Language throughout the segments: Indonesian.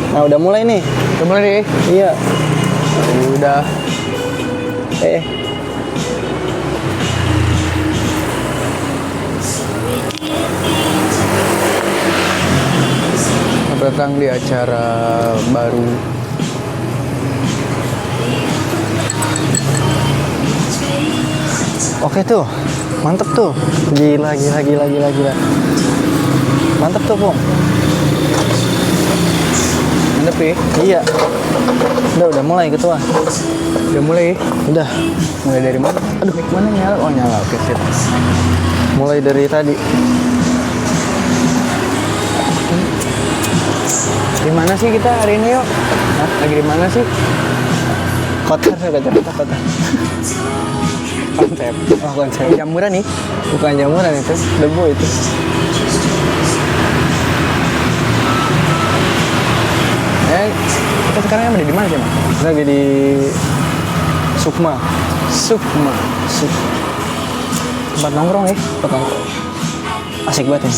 Nah udah mulai nih. Udah mulai nih? Iya. Udah. Selamat datang di acara baru. Oke tuh, mantep tuh. Gila. Mantep tuh, Pong. Mantep ya? Iya. Udah mulai ketua. Udah mulai? Udah. Mulai dari mana? Aduh, mana nyala? Oh nyala, oke sip. Mulai dari tadi. Di mana sih kita hari ini yuk? Hah? Lagi di mana sih? Kota. Konsep. Oh konsep. Jamuran nih? Bukan jamuran itu, debu itu. Kita sekarang ada di mana sih, Mas? Lagi di Sukma. Tempat nongkrong ya? Asik banget nih.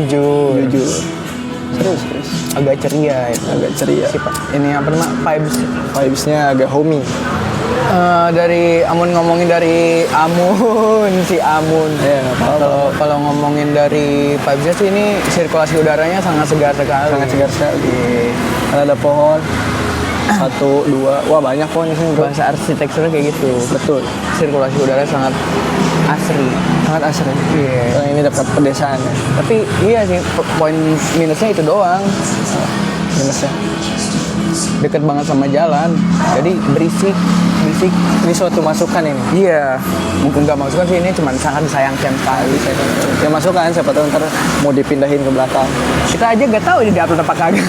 Jujur. Serius. Agak ceria itu. Agak ceria. Ini apa namanya? Vibes-nya agak homey. Dari ngomongin dari si Amun. Ya, nggak apa-apa. Kalau ngomongin dari vibes-nya sih ini sirkulasi udaranya sangat segar sekali. Karena ada pohon. 1, 2. Wah banyak pohon di sini bro. Bahasa arsitekturnya kayak gitu. Betul. Sirkulasi udara sangat asri. Iya. Karena ini dekat pedesaan ya. Tapi iya sih poin minusnya itu doang. Minusnya. Deket banget sama jalan. Jadi berisik. Ini suatu masukan ini. Iya. Mungkin nggak masukan sih, ini cuma sangat disayangkan sekali. Ya masukan, siapa tahu ntar mau dipindahin ke belakang. Kita aja nggak tahu ini diupload apa kagak.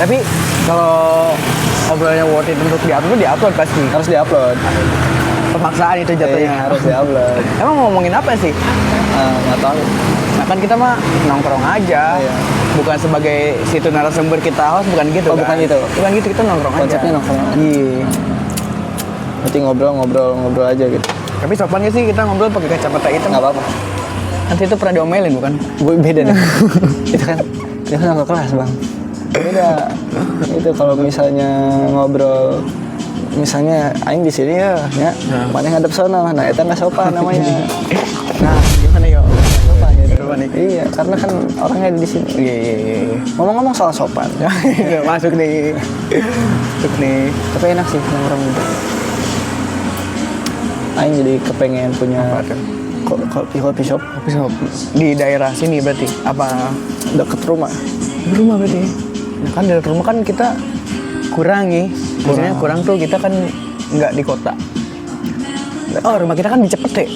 Tapi kalau obrolannya worth it untuk diupload pasti. Harus diupload. Pemaksaan itu jatuhnya. Iya, harus diupload. Emang ngomongin apa sih? Nggak tahu. Nah kan kita mah nongkrong aja. Iya. Bukan sebagai situ narasumber kita host, bukan gitu Oh, kan? bukan gitu. Bukan gitu, kita nongkrong aja. Konsepnya nongkrong. Iya. Berarti ngobrol aja gitu. Tapi sopan gak sih kita ngobrol pakai kacamata hitam? Nggak apa-apa. Nanti itu pernah diomelin bukan? Beda deh. Itu kan nggak kelas bang. Beda. Itu kalau misalnya ngobrol, misalnya aing di sini ya, mana ngadep sono, nah itu nggak sopan namanya. Nah, gimana yo? Sopan gitu. Sopan nih. Iya, karena kan orangnya di sini. Iya. Ngomong-ngomong soal sopan, Masuk nih. tapi enak sih nongkrong gitu. Aing jadi kepengen punya kopi shop Di daerah sini berarti? Apa deket rumah. di rumah berarti? Nah, kan dari rumah kan kita kurang nih. Maksudnya kurang tuh kita kan nggak di kota. Oh, rumah kita kan di Cepete.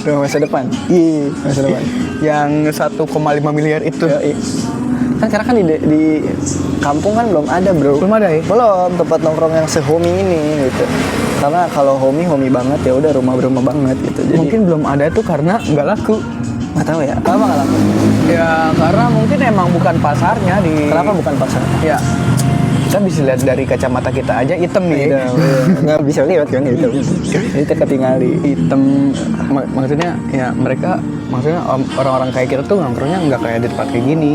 Rumah masa depan. Iya, Masa depan. Yang 1,5 miliar itu. Kan karena kan di kampung kan belum ada bro. Belum ada ya? Belum tempat nongkrong yang se-homey ini gitu. Karena kalau homey banget ya udah rumah banget gitu. Jadi Mungkin belum ada tuh karena nggak laku. nggak tahu ya. Kenapa nggak laku? Ya karena mungkin emang bukan pasarnya di. Kenapa bukan pasar? Ya kita bisa lihat dari kacamata kita aja hitam nih. Nggak bisa lihat kan gitu. Jadi ketinggali. Hitam maksudnya ya mereka maksudnya orang-orang kayak kita tuh nongkrongnya nggak kayak di tempat kayak gini.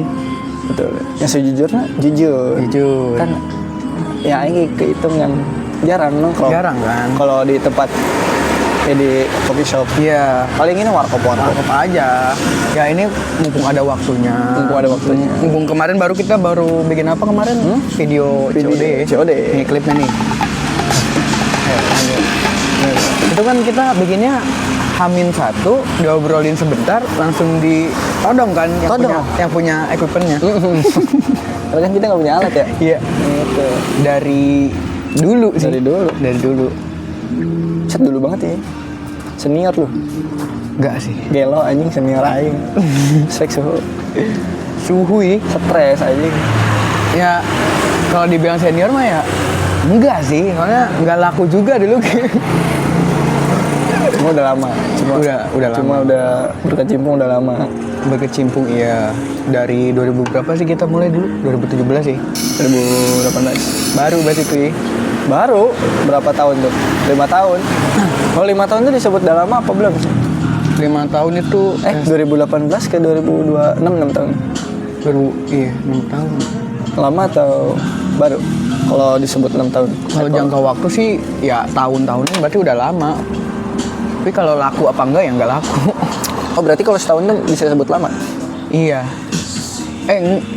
Betul. Yang sejujurnya jujur. Kan ya ini kehitung yang jarang nongkrong. Jarang kan? Kalau di tempat di coffee shop. Iya. Paling ini warkop Aja. Ya ini mumpung ada waktunya. Mumpung kemarin kita baru bikin apa kemarin? Video COD. Ini klipnya nih. Itu kan kita bikinnya H-1, diobrolin sebentar, langsung ditodong kan yang punya equipmentnya. Karena kan kita nggak punya alat ya. Iya. Gitu. Dari dulu sih. Dari dulu. Set dulu banget ya. Senior lu. Enggak sih. Gelo anjing senior aing. Sek Suhu ya. Stres anjing. Ya kalau dibilang senior mah ya enggak sih. Soalnya enggak laku juga dulu. Cuma udah lama. Udah lama. Cuma udah berkecimpung udah lama. Berkecimpung iya. Dari 2000 berapa sih kita mulai dulu? 2017 sih. 2018. Baru berarti tuh ya. Baru berapa tahun tuh? 5 tahun. Kalau 5 tahun itu disebut udah lama apa belum? 5 tahun itu 2018 ke 2026 6 tahun. Baru, iya 6 tahun. Lama atau baru? Kalau disebut 6 tahun. Kalau jangka waktu sih ya tahun-tahunnya berarti udah lama. Tapi kalau laku apa enggak ya nggak laku. Oh berarti kalau setahun tuh bisa disebut lama? Iya.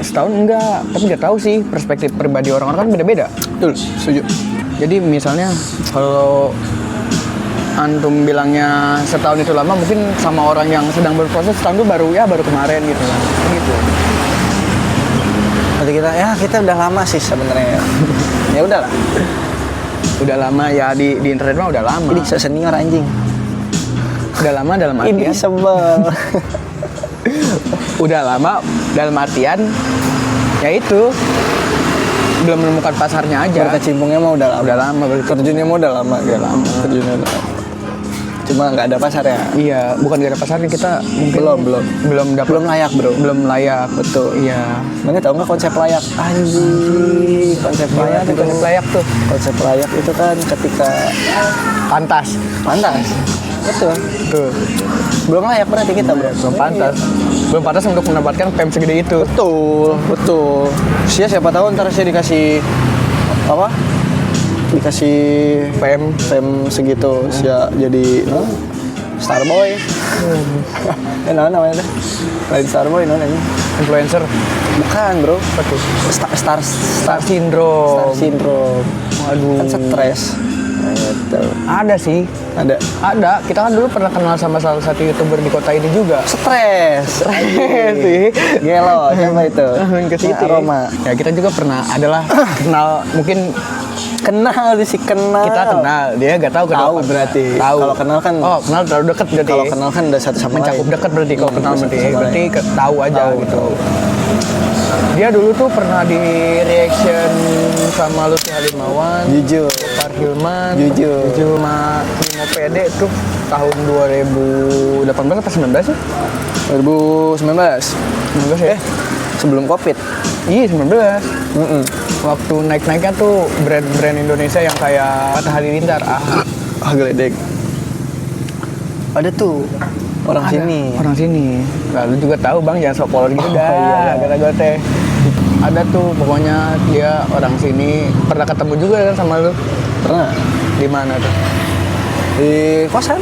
Setahun enggak, tapi nggak tahu sih, perspektif pribadi orang-orang kan beda-beda. Betul, setuju. Jadi misalnya kalau antum bilangnya setahun itu lama, mungkin sama orang yang sedang berproses setahun itu baru kemarin gitu kan. Gitu. Berarti kita udah lama sih sebenarnya. Ya udahlah. Udah lama ya di internet mah udah lama. Ini senior anjing. Udah lama dalam Ini artian sebel. udah lama dalam artian ya itu belum menemukan pasarnya aja. Berkecimpungnya mah udah lama. Udah lama Terjunnya mah udah lama. Udah lama. Terjunnya udah lama. Cuma nggak ada pasarnya. Iya, bukan gak ada pasarnya, kita mungkin Belum layak bro. belum layak. Betul. Iya. Mana tahu nggak konsep layak? Anjing, konsep layak itu. Konsep layak tuh Konsep layak itu kan ketika pantas. Betul. Tuh, Belum layak berarti kita bro. belum pantas. Belum pantas untuk mendapatkan PEM segede itu. Betul. Siapa tahu ntar saya dikasih apa? Dikasih PEM segitu, sia jadi Starboy. Namanya tuh. Lain Starboy namanya. Influencer. Bukan bro. Apa tuh? Star Syndrome. Waduh. Kan stres. Gitu. Ada sih. Ada. Kita kan dulu pernah kenal sama salah satu YouTuber di kota ini juga. Stres. sih. Gelo, siapa itu? Ke situ. Aroma. Ya kita juga pernah adalah kenal, mungkin Kenal sih kenal. kita kenal, dia nggak tahu Tahu berarti. Tahu. Kalau kenal kan. Oh, kenal terlalu dekat berarti. Kalau kenal kan udah satu sama mencakup lain. dekat berarti kalau kenal satu berarti. sama Berarti lain. tahu aja Tahu, gitu. tahu. Dia dulu tuh pernah di reaction sama Lutfi Halimawan, Jujur. Par Hilman, Jujur. sama Bimo Pede tuh tahun 2018 atau 19 sih? 2019. 19 ya? Sebelum Covid. Iya 19. Mm-mm. Waktu naik-naiknya tuh brand-brand Indonesia yang kayak Atta Halilintar, Geledek. Ada tuh orang Ada, sini. orang sini. Lalu juga tahu bang, jangan sok polos gitu dah. iya. Gara-gara teh. Ada tuh pokoknya dia orang sini. Pernah ketemu juga kan sama lu? Pernah Di mana tuh? di kosan.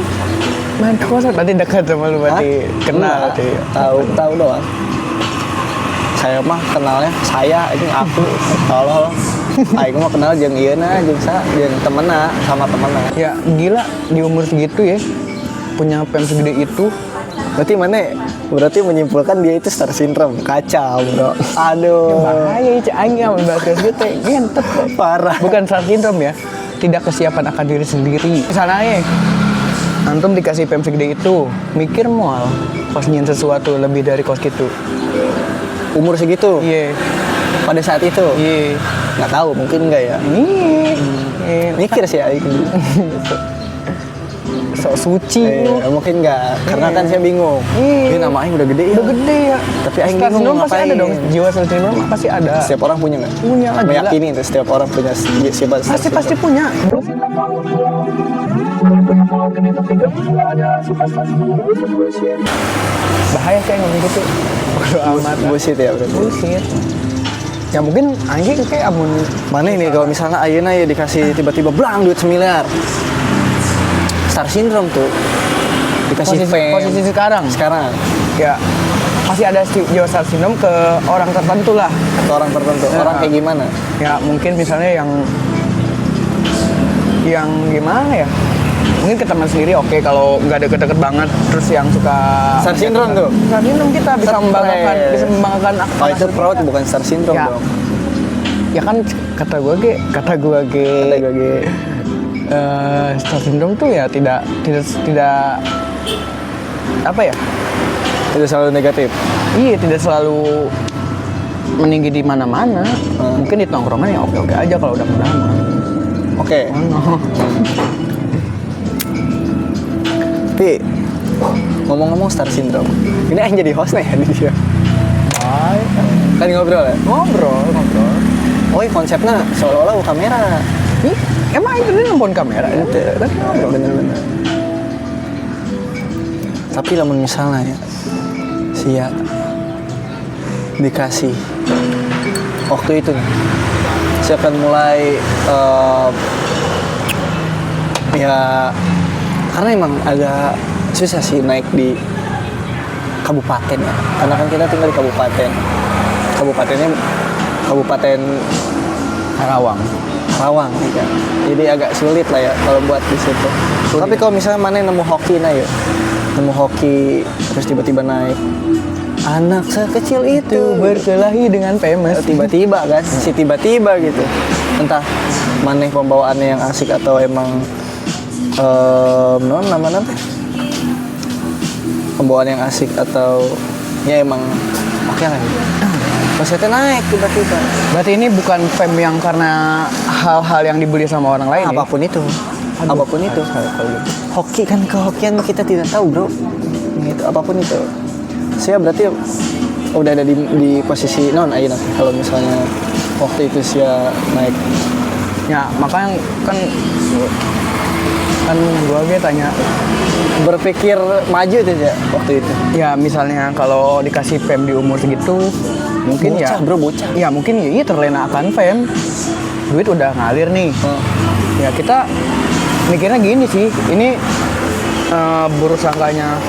Main ke kosan. Berarti dekat sama lu, berarti kenal Enggak. sih. Tahu doang. Saya mah kenalnya ini aku. Kalau aing mah kenal jeung ieu na jeung temenna sama temenna. Ya gila di umur segitu ya punya PEM segede itu. Berarti menyimpulkan dia itu star syndrome. Kacau, bro. Aduh. Bahaya aing sama bahas gitu. Gentet. Parah. Bukan star syndrome ya. Tidak kesiapan akan diri sendiri. Misalnya ya, antum dikasih PEM segede itu, mikir mual pas nyen sesuatu lebih dari kos gitu. Umur segitu. Iya. Pada saat itu. Iya. Nggak tahu, mungkin enggak ya. Iya. Mikir sih aing. Sok suci lu. Mungkin enggak, karena kan saya bingung. Iya. Ini nama aing udah gede ya. Udah gede ya. Tapi aing Star bingung syndrome pasti ngapain. ada dong. Jiwa star syndrome pasti ada. Setiap orang punya nggak? Punya lah, gila. Meyakini itu setiap orang punya siapa star Pasti punya. Bahaya kayak ngomong gitu. Bodo amat. Bullshit ya berarti. Bullshit. Ya mungkin anjing kayak amun Mana ini kalau misalnya ayeuna ya dikasih tiba-tiba blang duit 1 miliar. Star syndrome tuh. Dikasih fame. posisi sekarang. Sekarang Ya pasti ada jiwa star syndrome ke orang tertentu lah. ke orang tertentu. Ya. Orang kayak gimana? Ya mungkin misalnya yang gimana ya? Mungkin ke teman sendiri oke, kalau nggak deket-deket banget, terus yang suka Star syndrome tuh. Star syndrome kita bisa Stres. membanggakan Oh itu proud bukan star syndrome Ya. dong. Ya kan kata gue star syndrome tuh ya tidak apa ya? Itu selalu negatif. Iya, tidak selalu meninggi di mana-mana. Mungkin di tongkrongan ya oke-oke aja kalau udah lama. Oke. Oh, Tapi ngomong-ngomong star syndrome. Ini aing jadi hostnya ya di dia. Baik. Kan ngobrol ya? Ngobrol. Oh, iya, konsepnya seolah-olah kamera. Ih, emang itu dia nempon kamera? Bener-bener. Tapi lamun misalnya ya, sia dikasih waktu itu nih, saya akan mulai ya karena emang agak susah sih naik di kabupaten ya, karena kan kita tinggal di kabupatennya Kabupaten Karawang ya. Jadi agak sulit lah ya kalau buat di situ. Tapi kalau misalnya mana nemu hoki terus tiba-tiba naik, anak sekecil itu berkelahi dengan famous. tiba-tiba kan, si tiba-tiba gitu. Entah mana pembawaannya yang asik atau emang namanya pembawaan yang asik atau ya emang oke lah gitu. Maksudnya naik tiba-tiba. Berarti ini bukan fame yang karena hal-hal yang dibeli sama orang lain. Apapun itu. Apapun itu. Hoki kan, kehokian kita tidak tahu, bro. Gitu, apapun itu. Saya berarti udah ada di posisi non ayeuna kalau misalnya waktu itu saya naik. Ya, makanya kan gua tanya, Berpikir maju tuh ya waktu itu. ya misalnya kalau dikasih fame di umur segitu, mungkin Bocah, ya bro, bocah. ya mungkin ya iya terlena akan fame, duit udah ngalir nih. Ya kita mikirnya gini sih, ini buruk sangkanya,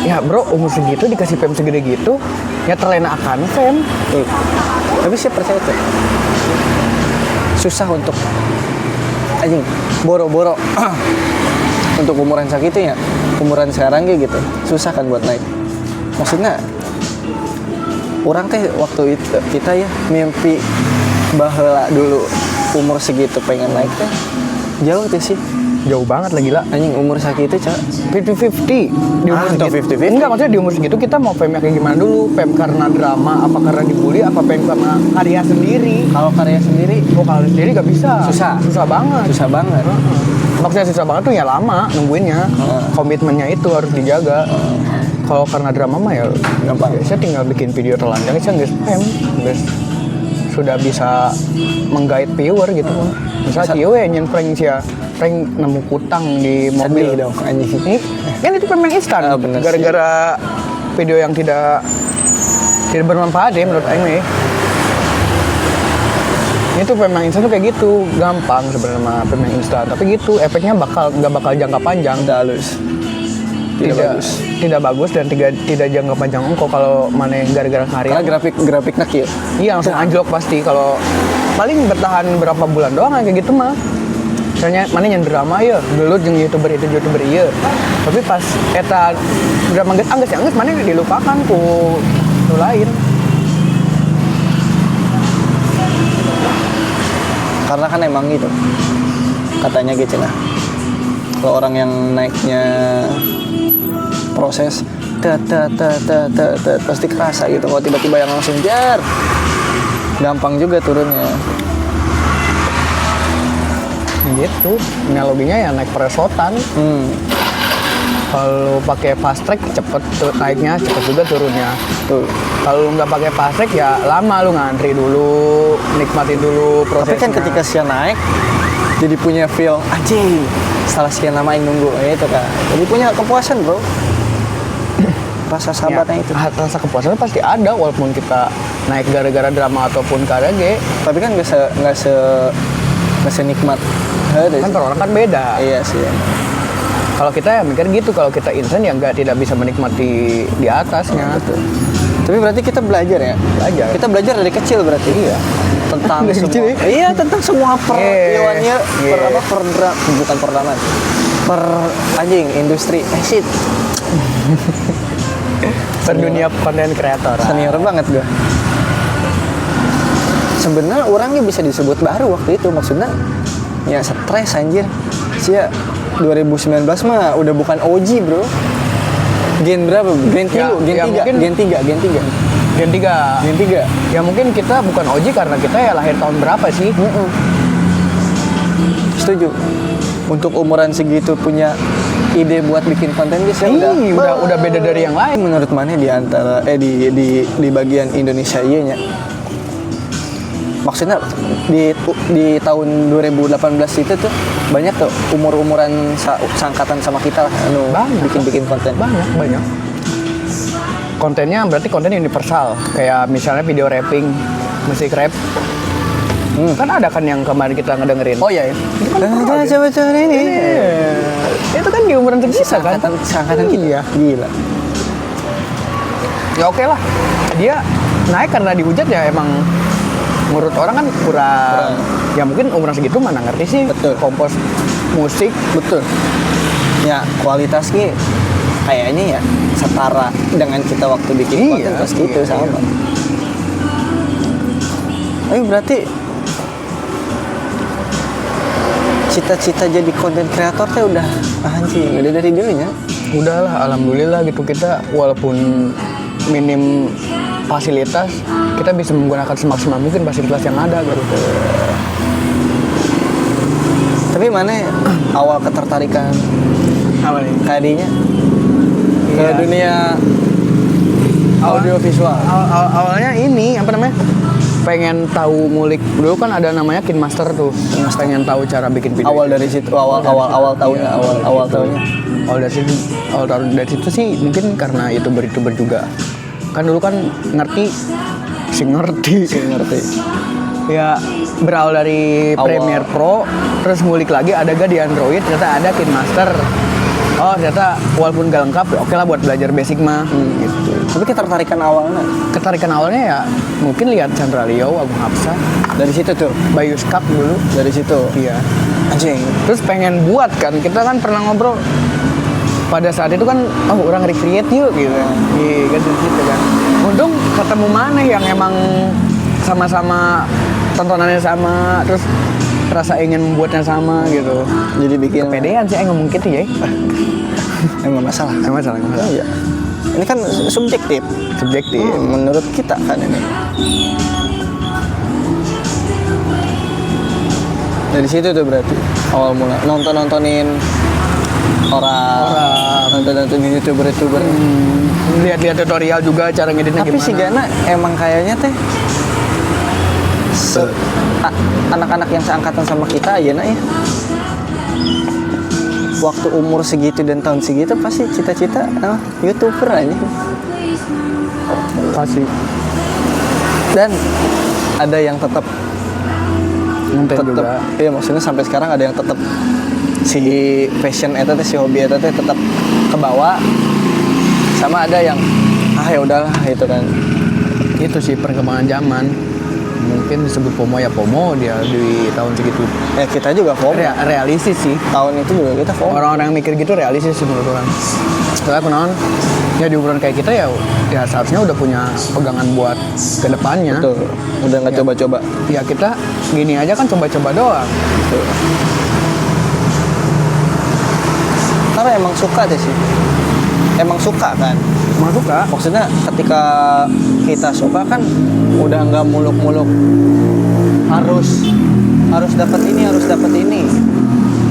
ya bro umur segitu dikasih fame segede gitu, ya terlena akan fame. Tapi saya percaya tuh susah untuk anjing boro-boro untuk umuran sakitnya, umuran sekarang gitu susah kan buat naik. Maksudnya orang teh waktu itu kita ya mimpi baheula dulu umur segitu pengen naik teh jauh tuh sih, Jauh banget lah gila. anjing umur segitu cak 50-50 di umur atau segitu. 50-50? Enggak, maksudnya di umur segitu kita mau fame kayak gimana dulu? Fame karena drama, apa karena dibully, apa fame karena karya sendiri? kalau karya sendiri Oh, kalau sendiri gak bisa. Susah banget. Maksudnya susah banget tuh ya lama nungguinnya. Komitmennya itu harus dijaga. Kalau karena drama mah ya Gampang. ya, saya tinggal bikin video telanjang, saya nggak fame, nggak sudah bisa menggait viewer gitu. Misalnya Cio ya nyen prank sia, prank nemu kutang di mobil. sedih dong anjing. Kan itu prank yang instan. Ah, bener sih. Gara-gara video yang tidak bermanfaat ya menurut Aing nih. Itu memang instan tuh kayak gitu, gampang sebenarnya mah memang instan, tapi gitu efeknya nggak bakal jangka panjang. Tidak bagus dan tidak jangka panjang engkau kalau mana yang gara-gara karya. Karena grafik nak ya. Iya langsung anjlok pasti. Kalau paling bertahan berapa bulan doang kayak gitu mah. Misalnya mana yang drama ya, dulu jeung youtuber iya. Tapi pas eta drama geus anggeus mana dilupakan ku nu lain. Karena kan emang gitu katanya gitu lah, kalau orang yang naiknya proses pasti kerasa gitu. Kalau tiba-tiba yang langsung jar gampang juga turunnya Gitu. Analoginya ya naik peresotan. Kalau pakai fast track cepet naiknya, cepet juga turunnya. tuh. Kalau nggak pakai fast track ya lama lu ngantri dulu, nikmatin dulu prosesnya. Tapi kan ketika sia naik jadi punya feel anjing setelah sekian lama yang nunggu itu kan, jadi punya kepuasan bro, rasa sahabatnya itu. Rasa kepuasan pasti ada walaupun kita naik gara-gara drama ataupun karya G. Tapi kan nggak senikmat Kan per orang kan beda. iya sih. Kalau kita ya mikir gitu, kalau kita instan ya tidak bisa menikmati di atasnya. Betul. Tapi berarti kita belajar ya? Belajar. Kita belajar dari kecil berarti? Iya. Tentang Dari semua. kecil ya? Iya, tentang semua periwannya, Yeah. bukan perdaman. Anjing, industri. Shit. Dunia konten kreator. Senior banget gue. Sebenarnya orangnya bisa disebut baru waktu itu, maksudnya ya stres anjir. Sia 2019 mah udah bukan OG, bro. Gen berapa? Gen 3, Gen 3. Gen 3. Ya mungkin kita bukan OG karena kita ya lahir tahun berapa sih? Setuju. Untuk umuran segitu punya ide buat bikin konten guys ya udah beda dari yang lain. Menurut mana di antara di bagian Indonesia iya nya? Maksudnya di tahun 2018 itu tuh banyak tuh umur-umuran sangkatan sama kita lah anu Banyak. bikin konten. Banyak. kontennya berarti konten universal. Kayak misalnya video rapping, musik rap. Kan ada kan yang kemarin kita ngedengerin. Oh iya, Itu kan coba ini. Itu kan di umuran kita kan. Seangkatan kita. Iya. Gila. Ya oke lah. Dia naik karena dihujat ya emang menurut orang kan kurang. Ya mungkin umuran segitu mana ngerti sih. Betul. Kompos musik. Betul. Ya kualitasnya kayaknya ya setara dengan kita waktu bikin konten terus gitu sama. Tapi berarti cita-cita jadi konten kreator teh udah anjing, udah dari dulunya. Udahlah, alhamdulillah gitu kita walaupun minim fasilitas, kita bisa menggunakan semaksimal mungkin fasilitas yang ada gitu. Tapi mana awal ketertarikan Apa nih? kadinya ke Iya. dunia audio visual? Awalnya ini apa namanya? Pengen tahu ngulik dulu kan ada namanya KineMaster tuh. Pengen tahu cara bikin video. Awal dari situ, awal tahunnya, awal tahunnya. Awal dari situ sih mungkin karena YouTuber juga. Kan dulu kan ngerti. Ya berawal dari Awal. Premiere Pro, terus ngulik lagi ada gak di Android, ternyata ada KineMaster. Oh ternyata walaupun gak lengkap, oke lah buat belajar basic mah. Gitu. Tapi ketertarikan awalnya Ketarikan awalnya ya mungkin lihat Chandra Leo, Agung Hapsa, dari situ tuh, Bayu Skak dulu. dari situ. Iya. Anjing. Terus pengen buat kan, kita kan pernah ngobrol pada saat itu kan, orang recreate yuk gitu. Iya kan gitu kan. Untung ketemu mana yang emang sama-sama tontonannya sama, terus rasa ingin membuatnya sama gitu. Jadi bikin Kepedean sih ngomong gitu ya. nggak masalah. Nggak masalah. Iya. Ini kan subjektif. Subjektif. Menurut kita kan ini. Dari situ tuh berarti awal mula nontonin orang. Nonton youtuber. Lihat-lihat tutorial juga cara ngeditnya Tapi gimana. si Gana emang kayaknya teh anak-anak yang seangkatan sama kita aja ya. Waktu umur segitu dan tahun segitu pasti cita-cita YouTuber aja. Pasti. Dan ada yang tetap Nonton juga. iya maksudnya sampai sekarang ada yang tetap si passion eta teh, si hobi eta teh tetap ke bawah, sama ada yang ya udahlah itu kan. Itu sih perkembangan zaman. Mungkin disebut FOMO ya FOMO dia di tahun segitu. Ya kita juga FOMO. Realistis sih. Tahun itu juga kita FOMO. Orang-orang yang mikir gitu realistis sih menurut orang. Setelah aku naon, ya di umuran kayak kita ya seharusnya udah punya pegangan buat kedepannya. Betul. Udah nggak coba-coba. Ya kita gini aja kan coba-coba doang. Betul. Karena emang suka deh sih. Emang suka kan. Emang suka. Maksudnya ketika kita suka kan udah nggak muluk-muluk harus dapat ini.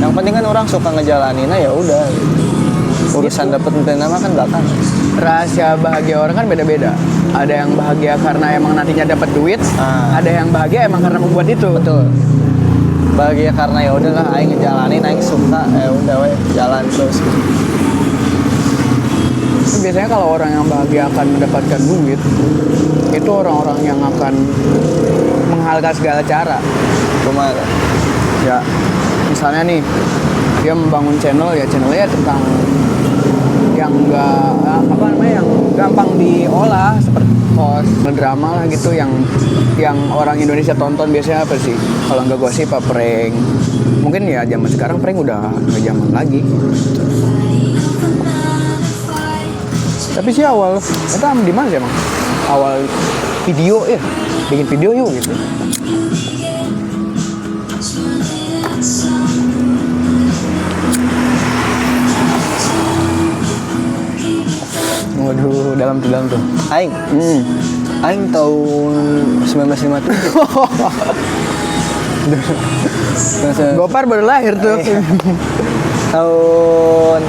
Yang penting kan orang suka ngejalaninnya ya udah. Urusan dapat nama kan belakang. Rahasia bahagia orang kan beda-beda. Ada yang bahagia karena emang nantinya dapat duit, ada yang bahagia emang karena membuat itu. Betul. Bahagia karena ya udahlah aing ngejalanin, aing suka, ya udah we jalan terus. Biasanya kalau orang yang bahagia akan mendapatkan duit, itu orang-orang yang akan menghalalkan segala cara. Cuma Ya, misalnya nih, dia membangun channel, ya channelnya tentang yang yang gampang diolah seperti host, drama lah gitu, yang orang Indonesia tonton biasanya apa sih? Kalau nggak gosip apa prank. Mungkin ya zaman sekarang prank udah nggak zaman lagi. Tapi sih awal kita di mana sih emang? Awal video ya, bikin video yuk gitu. Waduh, dalam tuh. aing tahun 1957. Gopar baru lahir tuh. Tahun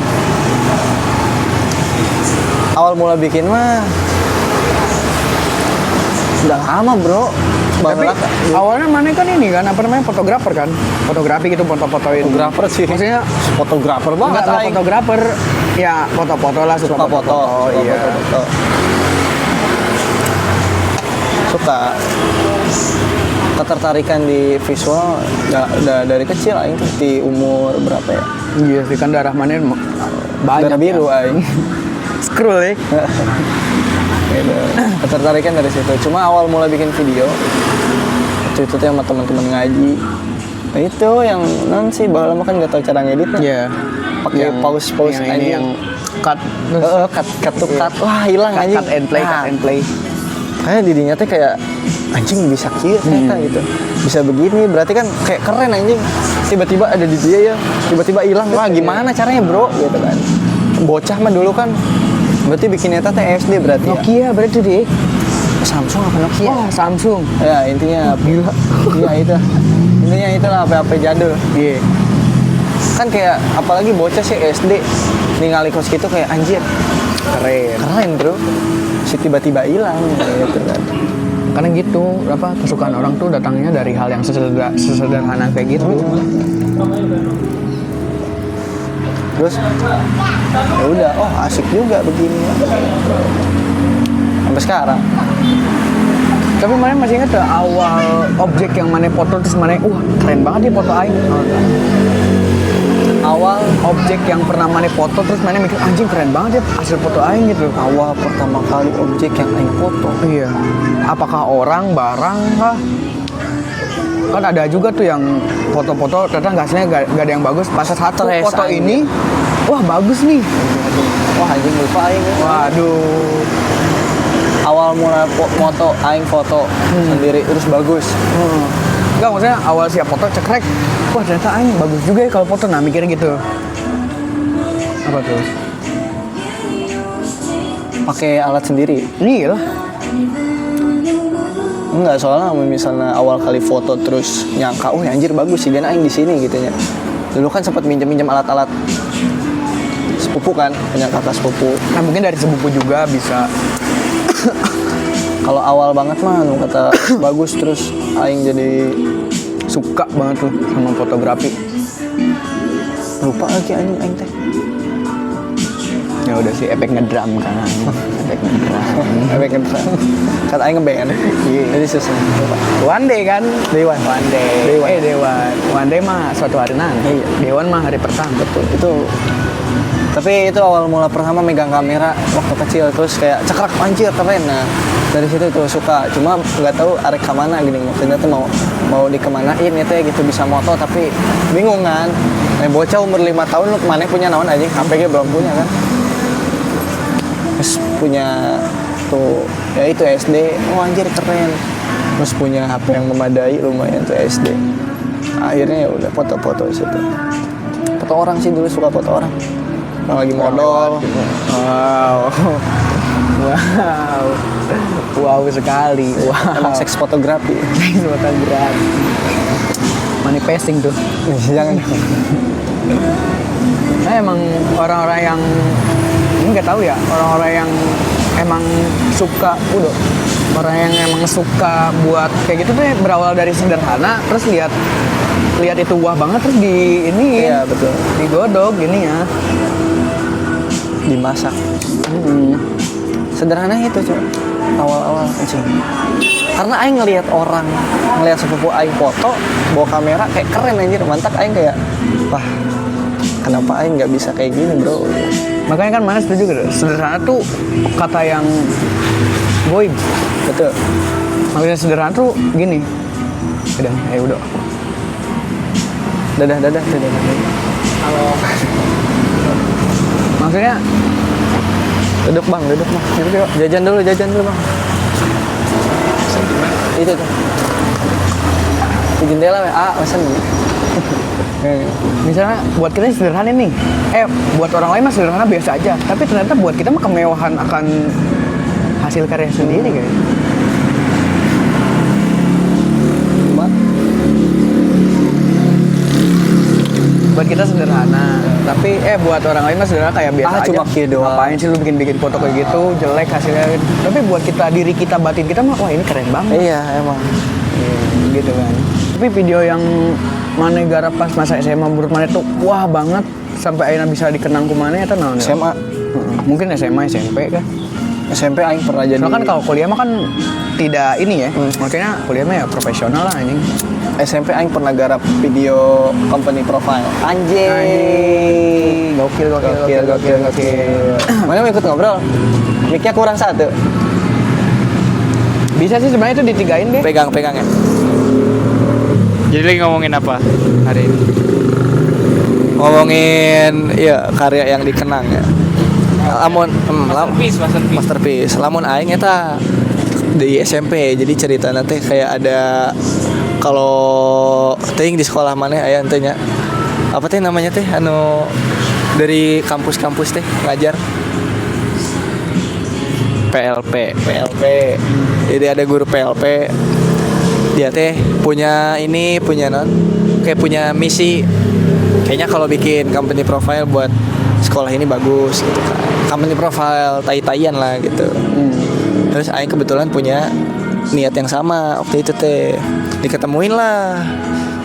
awal mula bikin mah udah lama bro. Tapi awalnya mana kan ini kan apa namanya fotografer kan, fotografi gitu, foto-fotoin. Fotografer sih. Maksudnya fotografer banget. enggak fotografer, ya foto-foto lah, suka foto. Iya. Foto. suka. Ketertarikan di visual udah dari kecil aing tuh di umur berapa ya? Iya sih kan darah mana banyak. Darah biru aing. Scroll ya. Gitu. Ketertarikan dari situ. Cuma awal mulai bikin video waktu itu tuh sama teman-teman ngaji. Nah, itu yang non sih bahwa lama kan nggak tahu cara ngeditnya. Iya. Pakai pause yang ini yang cut cut to cut. Wah, hilang anjing. cut and play, cut and play. Kayak didinya teh kayak anjing bisa kieu ternyata gitu. Bisa begini, berarti kan kayak keren anjing. Tiba-tiba ada di dia ya, tiba-tiba hilang. Wah, gimana caranya, Bro? Gitu kan. Bocah mah dulu kan berarti bikin eta teh SD berarti ya. Nokia berarti deh. Samsung apa Nokia? Wah, Samsung. Ya, intinya gila. Iya itu. Intinya itulah HP-HP jadul. Iya. Kan kayak apalagi bocah sih SD ningali kos gitu kayak anjir. Keren, Bro. Si tiba-tiba hilang gitu kan. Karena gitu, apa kesukaan orang tuh datangnya dari hal yang sesederhana kayak gitu. Terus ya udah, oh asik juga begini. Sampai sekarang. Tapi mana masih ingat tuh awal objek yang mana foto terus mana, keren banget ya foto aing. Awal objek yang pernah mana foto terus mana mikir anjing keren banget ya hasil foto aing gitu. Awal pertama kali objek yang aing foto. Iya. Apakah orang, barang kah? Kan ada juga tuh yang foto-foto ternyata hasilnya gak ada yang bagus. Pas satu foto ini, wah bagus nih. Wah anjing lupa aing. Waduh. Awal mulai foto aing foto sendiri terus bagus. Enggak, maksudnya awal siap foto cekrek. Wah ternyata aing bagus juga ya kalau foto. Nah mikirnya gitu. Apa tuh? Pakai alat sendiri. Iya lah. Enggak, soalnya misalnya awal kali foto terus nyangka, anjir bagus sih, dan aing di sini gitu ya. Dulu kan sempat minjem alat-alat sepupu kan, punya kakak sepupu. Nah mungkin dari sepupu juga bisa. Kalau awal banget mah, kata bagus terus aing jadi suka banget tuh sama fotografi. Lupa lagi aing teh. Ya udah sih efek ngedrum kan. Efek ngedrum. Kata aing ngeband. Iya. Jadi susah. One day kan? Day one. Dewan. One day mah suatu hari nanti. Iya. Dewan mah hari pertama. Betul. Tapi itu awal mula pertama megang kamera waktu kecil, terus kayak cekrek anjir keren. Nah dari situ tuh suka, cuma nggak tahu arek kemana gini, ternyata mau dikemanain itu ya gitu, bisa moto tapi bingung kan. Bocah umur 5 tahun lu kemana punya naon aja, HP belum punya kan. Terus punya tuh ya itu SD, anjir keren. Terus punya HP yang memadai lumayan tuh SD. Akhirnya ya udah foto-foto di situ. Foto orang sih dulu, suka foto orang. Lagi modal. Wow sekali. Emang seks fotografi. Manifesting tuh. Jangan. Nah emang orang-orang yang ini nggak tahu ya, orang-orang yang emang suka orang yang emang suka buat kayak gitu tuh berawal dari sederhana, terus lihat itu wah banget terus Iya betul. digodok gini ya, dimasak. Sederhana itu cuy, awal-awal anjing. Karena aing ngelihat sepupu aing foto bawa kamera kayak keren anjir, mantap aing kayak wah kenapa aing nggak bisa kayak gini bro. Makanya kan mana setuju gitu, sederhana tuh kata yang goib. Betul. Makanya sederhana tuh gini, udah dadah. halo. Maksudnya duduk bang. Jajan dulu bang. Itu tuh di jendela pesan. Misalnya buat kita sederhana nih, buat orang lain mah sederhana biasa aja, tapi ternyata buat kita mah kemewahan akan hasil karya sendiri kayak. Buat kita sederhana, tapi buat orang lain mah sederhana kayak biasa aja. Cuma kieu doang. Ngapain sih lu bikin foto kayak gitu, jelek hasilnya. Tapi buat diri kita, batin kita mah, wah ini keren banget. Iya emang. Gitu kan. Tapi video yang mana garap pas masa SMA menurut mana tuh wah banget sampai akhirnya bisa dikenang ku mana eta naon? SMA. Mungkin SMA SMP kan. SMP aing pernah jadi. Soalnya kan kalau kuliah mah kan tidak ini ya. Maksudnya kuliah mah ya profesional lah anjing. SMP aing pernah garap video company profile. Anjing. Gokil. Mana mau ikut ngobrol? Mic-nya kurang satu. Bisa sih sebenarnya itu ditigain deh. Pegang ya. Jadi lagi ngomongin apa hari ini? Ngomongin iya karya yang dikenang ya. Lamun masterpiece. Lamun aing eta di SMP jadi cerita nanti kayak ada kalau teuing di sekolah mana aya teh nya. Apa teh namanya teh anu dari kampus-kampus teh ngajar PLP. Jadi ada guru PLP. Dia teh punya kayak punya misi. Kayaknya kalau bikin company profile buat sekolah ini bagus gitu kan. Company profile tai-taian lah gitu. Terus aing kebetulan punya niat yang sama waktu itu teh. Diketemuin lah.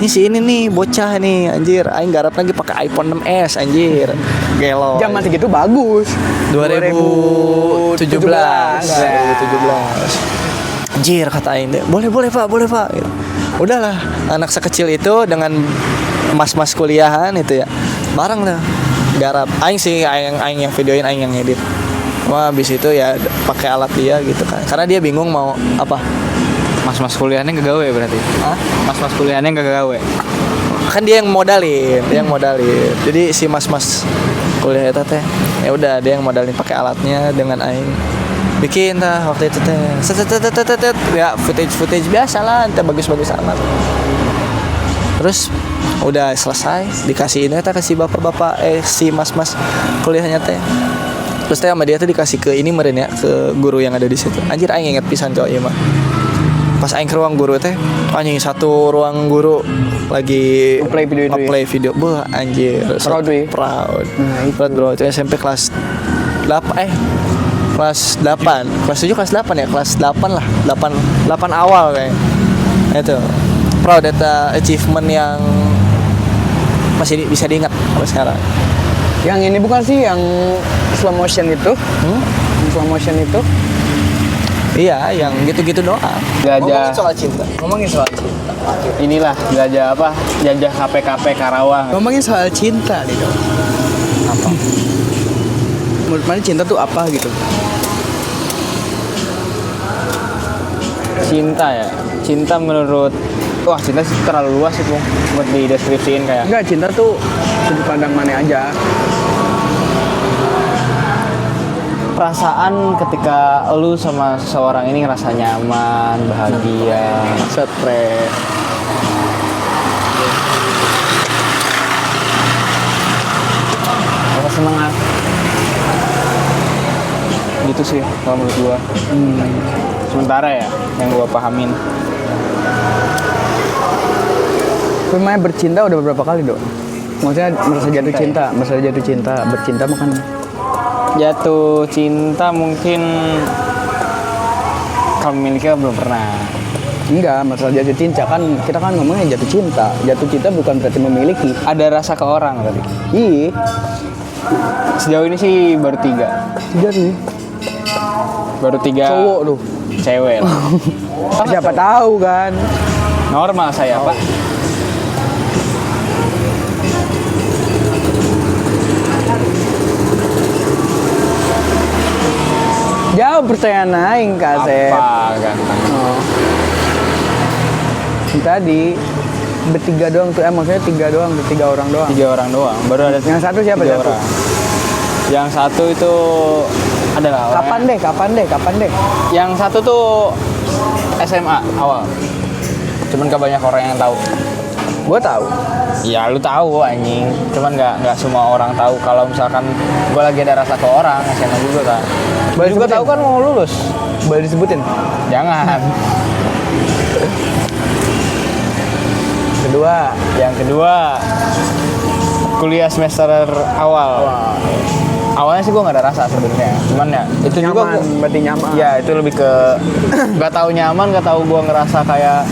Ini nih bocah nih anjir, aing garap lagi pakai iPhone 6s anjir. Gelo. Zaman segitu bagus. 2017. Anjir kata aing deh. Boleh Pak gitu. Udahlah, anak sekecil itu dengan mas-mas kuliahan itu ya. Bareng lah garap. Aing yang videoin, aing yang edit. Wah, habis itu ya pakai alat dia gitu kan. Karena dia bingung mau apa. Mas-mas kuliahnya nggak gawe berarti? Hah? Mas-mas kuliahnya nggak gawe? Kan dia yang modalin. Jadi si mas-mas kuliah itu teh ya udah dia yang modalin pakai alatnya dengan aing bikin dah waktu itu teh ya footage biasa lah, teh bagus-bagus amat. Terus udah selesai dikasih ini teh ke si bapak-bapak si mas-mas kuliahnya teh. Terus teh sama dia tuh dikasih ke ini meureun ya, ke guru yang ada di situ. Anjir aing inget pisan coy ieu mah. Pas aing ke ruang guru teh, anjing satu ruang guru lagi Play video. Beuh anjir. Proud. Proud bro. Itu SMP kelas 8 kelas 8. Kelas 7 kelas 8 ya, kelas 8 lah. 8 awal kayak. Itu. Proud data achievement yang masih bisa diingat sampai sekarang. Yang ini bukan sih yang slow motion itu? Slow motion itu? Iya, yang gitu-gitu doang. Gajah. Ngomongin soal cinta. Inilah gajah apa? Jajah KPKP Karawang. Ngomongin soal cinta nih dong. Apa? Menurut mana cinta tuh apa gitu? Cinta ya. Cinta menurut cinta sih terlalu luas itu buat dideskripsiin kayak. Enggak, cinta tuh sudut pandang mana aja. Perasaan ketika lu sama seseorang ini ngerasa nyaman, bahagia, stres. Rasa semangat. Gitu sih kalau menurut gua. Sementara ya yang gua pahamin. Pemain bercinta udah beberapa kali dong. Maksudnya merasa jatuh cinta, bercinta makan. Jatuh cinta mungkin kalau miliknya belum pernah. Enggak, masalah jatuh cinta kan kita kan ngomongnya jatuh cinta. Jatuh cinta bukan berarti memiliki. Ada rasa ke orang tadi. Iya. Sejauh ini sih baru 3. 3 sih. Baru 3 Cowok tuh. cewek lah. Siapa tahu kan. Normal saya Pak. Jawab pertanyaan aing Kasep. Apa ganteng? Oh. Tadi bertiga doang tuh, maksudnya 3 doang, 3 orang doang. 3 orang doang. Baru ada Yang satu siapa 3 satu? orang. Yang satu itu adalah Kapan deh? Yang satu tuh SMA awal. Cuman gak banyak orang yang tahu. Gue tahu. Ya lu tahu anjing. Cuman nggak semua orang tahu kalau misalkan gue lagi ada rasa ke orang SMA juga kan. Boleh Lu juga disebutin? tahu kan mau lulus. Boleh disebutin? Jangan. Yang kedua kuliah semester awal. Awalnya sih gue nggak ada rasa sebenarnya. Cuman ya itu Nyaman, juga berarti nyaman. Ya itu lebih ke nggak tahu nyaman, nggak tahu gue ngerasa kayak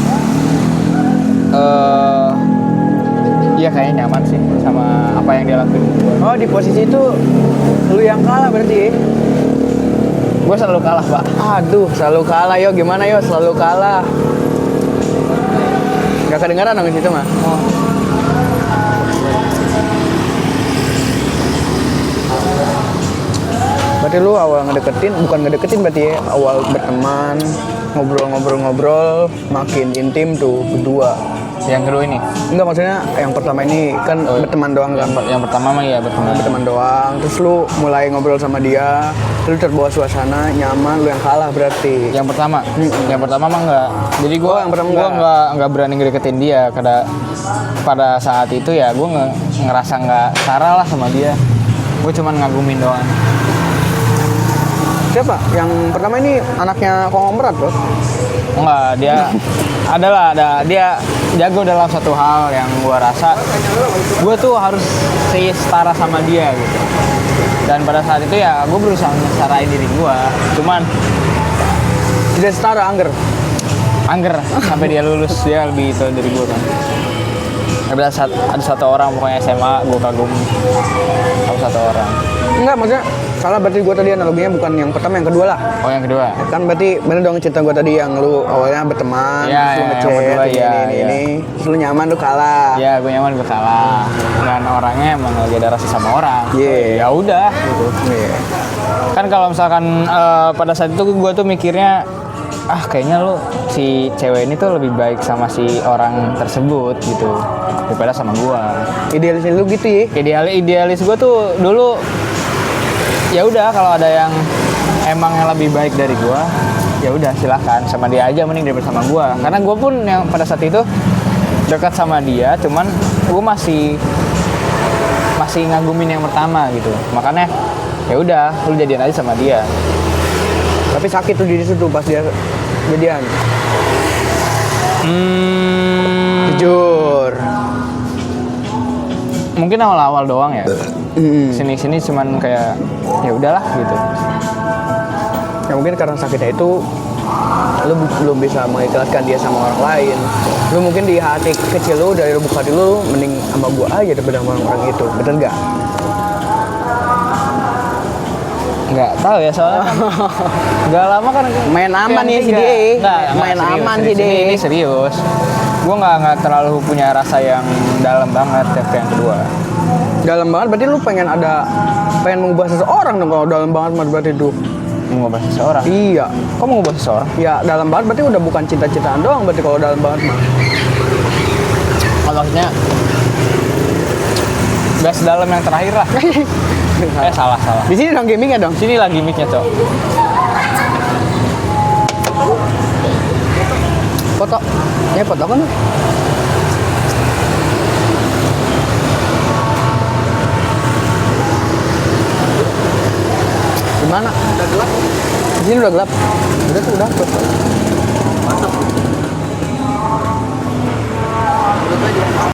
iya kayaknya nyaman sih sama apa yang dia lakuin. Oh, di posisi itu lu yang kalah berarti. Gue selalu kalah, Pak. Aduh, selalu kalah yo. Gimana yo? Selalu kalah. Gak kedengaran dong di situ mah. Berarti lu awal ngedeketin, bukan ngedeketin berarti ya, awal berteman, ngobrol-ngobrol-ngobrol, makin intim tuh berdua. Yang kedua ini. Enggak, maksudnya yang pertama ini kan berteman doang kan. Yang pertama mah ya berteman. Berteman doang, terus lu mulai ngobrol sama dia, lu terbawa suasana, nyaman, lu yang kalah berarti. Yang pertama, yang pertama mah enggak. Jadi gue yang pertama gua enggak berani ngedeketin dia karena pada saat itu ya gue ngerasa nggak setara lah sama dia. Gue cuman ngagumin doang. Siapa? Yang pertama ini anaknya konglomerat bro? Enggak, dia ada dia jago dalam satu hal yang gue rasa gue tuh harus setara sama dia gitu. Dan pada saat itu ya gue berusaha setarain diri gue, cuman tidak setara, angger sampai dia lulus. Dia lebih itu dari gue kan. Ada satu orang pokoknya SMA gue kagum sama satu orang. Enggak, maksudnya salah berarti gue tadi analoginya bukan yang pertama, yang kedua lah. Oh yang kedua. Kan berarti bener dong cerita gue tadi yang lu awalnya berteman, Iya, terus lu yang ngechat, kedua, iya, ini, terus lu nyaman, lu kalah. Ya gue nyaman gue kalah. Dan orangnya emang lagi ada rasa sama orang. Iya. Ya udah gitu. Iya. Kan kalau misalkan pada saat itu gue tuh mikirnya kayaknya lu si cewek ini tuh lebih baik sama si orang tersebut gitu daripada sama gua. Idealis lu gitu ya? Idealis gua tuh dulu ya udah kalau ada yang emang yang lebih baik dari gua ya udah silahkan sama dia aja mending daripada sama gua. Karena gua pun yang pada saat itu dekat sama dia, cuman gua masih ngagumin yang pertama gitu. Makanya ya udah lu jadian aja sama dia. Tapi sakit tuh di situ pas dia jadian. Jujur. Mungkin awal-awal doang ya. Sini-sini cuman kayak ya udahlah gitu. Ya mungkin karena sakitnya itu lu belum bisa mengikhlaskan dia sama orang lain. Lu mungkin di hati kecil lu, dari lubuk hati lu, mending sama gua aja daripada sama orang itu. Betul nggak? Nggak tahu ya soalnya kan nggak lama kan Main aman nih si dia. Main aman si dia. Ini serius. Gue nggak terlalu punya rasa yang dalam banget yang kedua. Dalam banget berarti lu pengen mengubah seseorang dong. Kalau dalam banget mah berarti itu. Mengubah seseorang? Iya. Kok mengubah seseorang? Ya dalam banget berarti udah bukan cinta-cintaan doang berarti kalau dalam banget mah. Kalau maksudnya gas dalam yang terakhir lah. Salah. Di sini dong gamingnya dong. Sini lagi mic-nya, Cok. Foto. Ya foto kan. Gimana? Udah gelap. Di sini udah gelap. Udah tuh.